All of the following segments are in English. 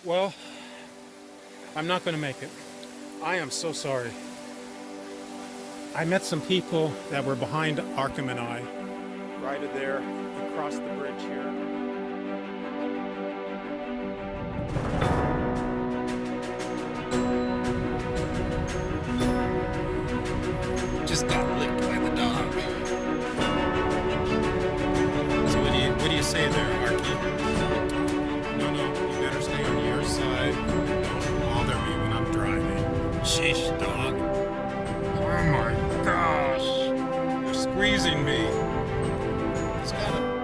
Well, I'm not going to make it. I am so sorry. I met some people that were behind Archam and I, right there across the bridge here. Just got licked by the dog. So what do you say there, Archie? No, you better stay on your side. Don't bother me when I'm driving. Sheesh, dog. Oh my gosh. You're squeezing me. It's gotta...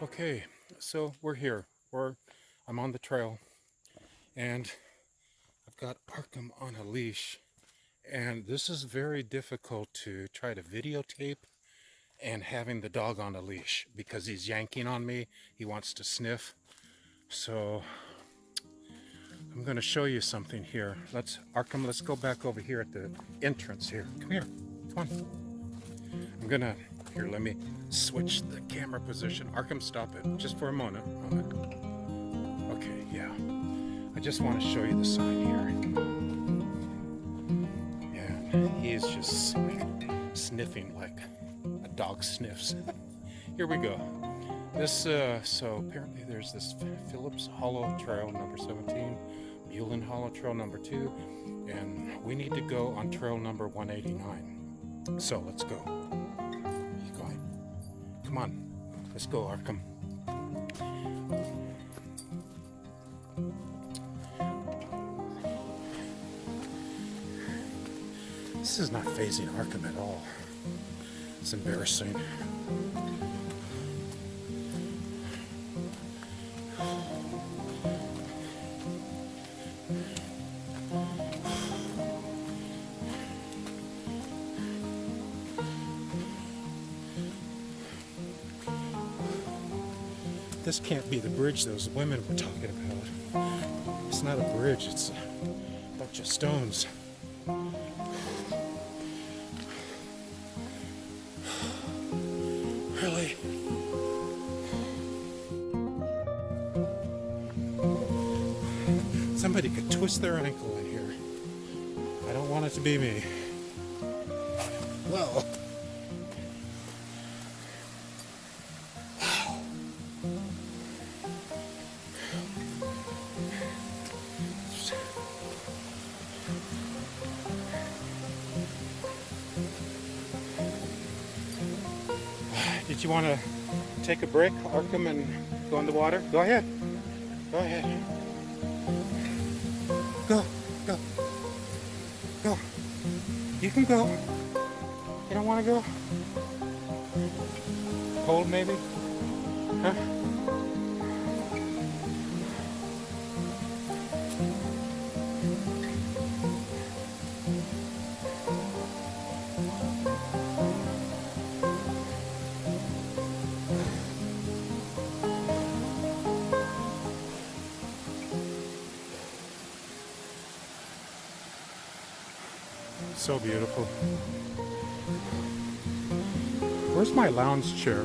Okay, so we're here. I'm on the trail, and I've got Archam on a leash, and this is very difficult to try to videotape and having the dog on a leash because he's yanking on me. He wants to sniff. So I'm going to show you something here. Archam, let's go back over here at the entrance here. Come here. Come on. Here, let me switch the camera position. Archam, stop it. Just for a moment. Okay, yeah. I just want to show you the sign here. And he is just like sniffing like a dog sniffs. Here we go. So apparently there's this Phillips Hollow Trail number 17, Mullen Hollow Trail number 2, and we need to go on trail number 189. So let's go. Come on, let's go, Archam. This is not phasing Archam at all. It's embarrassing. This can't be the bridge those women were talking about. It's not a bridge, it's a bunch of stones. Really? Somebody could twist their ankle in here. I don't want it to be me. Well. Did you want to take a break, Archam, and go in the water? Go ahead. Go ahead. Go. You can go. You don't want to go? Cold, maybe? Huh? So beautiful. Where's my lounge chair?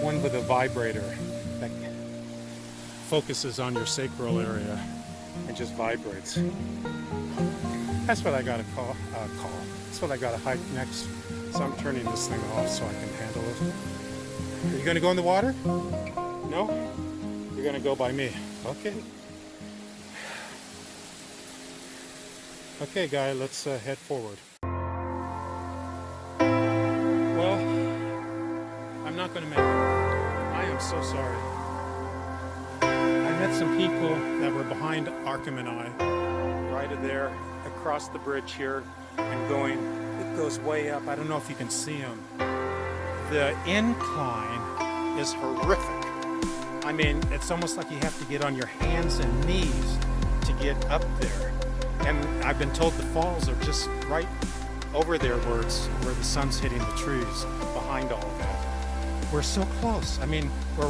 One with a vibrator that focuses on your sacral area and just vibrates. That's what I gotta call. That's what I gotta hike next. So I'm turning this thing off so I can handle it. Are you gonna go in the water? No? You're gonna go by me. Okay. Okay, guy, let's head forward. Well, I'm not going to make it. I am so sorry. I met some people that were behind Archam and I, right there across the bridge here, and it goes way up. I don't know if you can see them. The incline is horrific. I mean, it's almost like you have to get on your hands and knees to get up there. And I've been told the falls are just right over there where the sun's hitting the trees behind all of that. We're so close. I mean, we're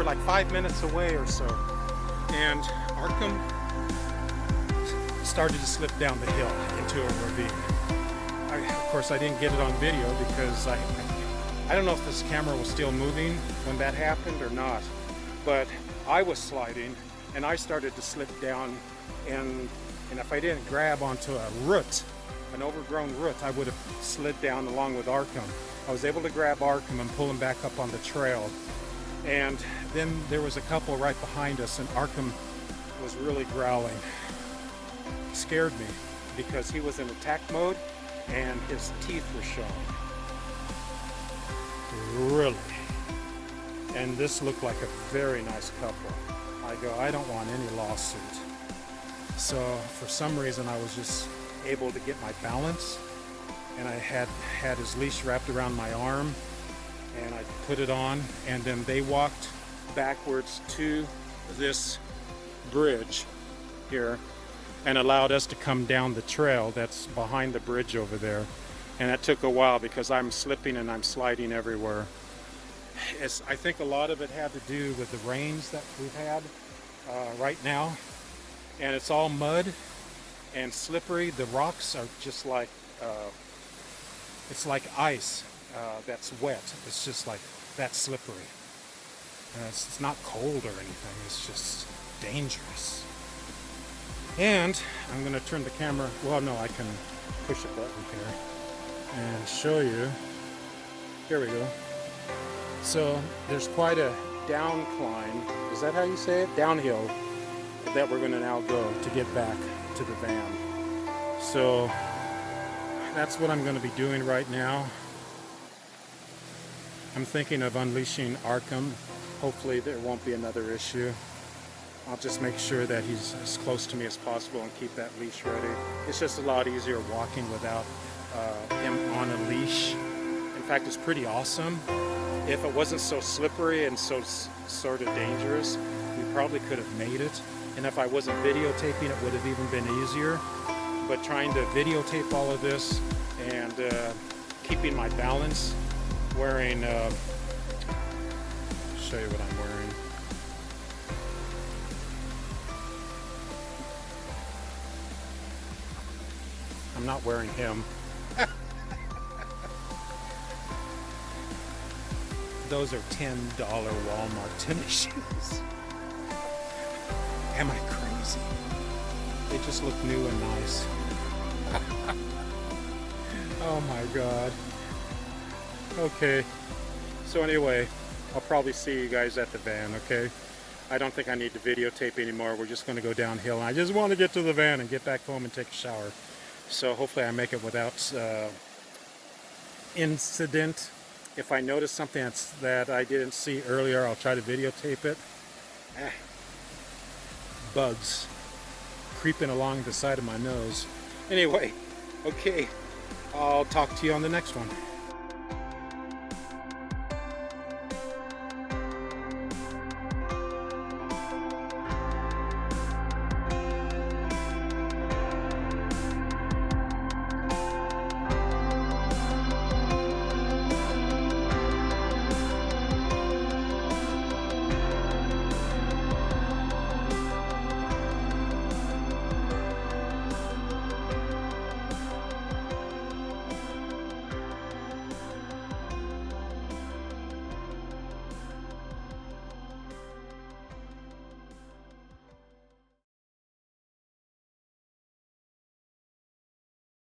like 5 minutes away or so. And Archam started to slip down the hill into a ravine. Of course, I didn't get it on video because I don't know if this camera was still moving when that happened or not, but I was sliding and I started to slip down, and if I didn't grab onto a root, an overgrown root, I would have slid down along with Archam. I was able to grab Archam and pull him back up on the trail, and then there was a couple right behind us, and Archam was really growling. Scared me because he was in attack mode and his teeth were showing. Really. And this looked like a very nice couple. I go, I don't want any lawsuit. So for some reason I was just able to get my balance, and I had his leash wrapped around my arm, and I put it on, and then they walked backwards to this bridge here and allowed us to come down the trail that's behind the bridge over there. And that took a while because I'm slipping and I'm sliding everywhere. I think a lot of it had to do with the rains that we've had right now, and it's all mud and slippery. The rocks are just like it's like ice that's wet. It's just like that slippery. It's not cold or anything. It's just dangerous. And I'm going to turn the camera. Well, no, I can push a button here and show you. Here we go. So there's quite a down climb. Is that how you say it? Downhill that we're going to now go to get back to the van. So that's what I'm going to be doing right now. I'm thinking of unleashing Archam. Hopefully there won't be another issue. I'll just make sure that he's as close to me as possible and keep that leash ready. It's just a lot easier walking without him on a leash. In fact, it's pretty awesome. If it wasn't so slippery and so sort of dangerous, we probably could have made it. And if I wasn't videotaping, it would have even been easier. But trying to videotape all of this and keeping my balance, wearing, show you what I'm wearing. I'm not wearing him. Those are $10 Walmart tennis shoes. Am I crazy? They just look new and nice. Oh my God. Okay. So anyway, I'll probably see you guys at the van, okay? I don't think I need to videotape anymore. We're just going to go downhill. And I just want to get to the van and get back home and take a shower. So hopefully I make it without incident. If I notice something that I didn't see earlier, I'll try to videotape it. Bugs creeping along the side of my nose. Anyway, okay, I'll talk to you on the next one.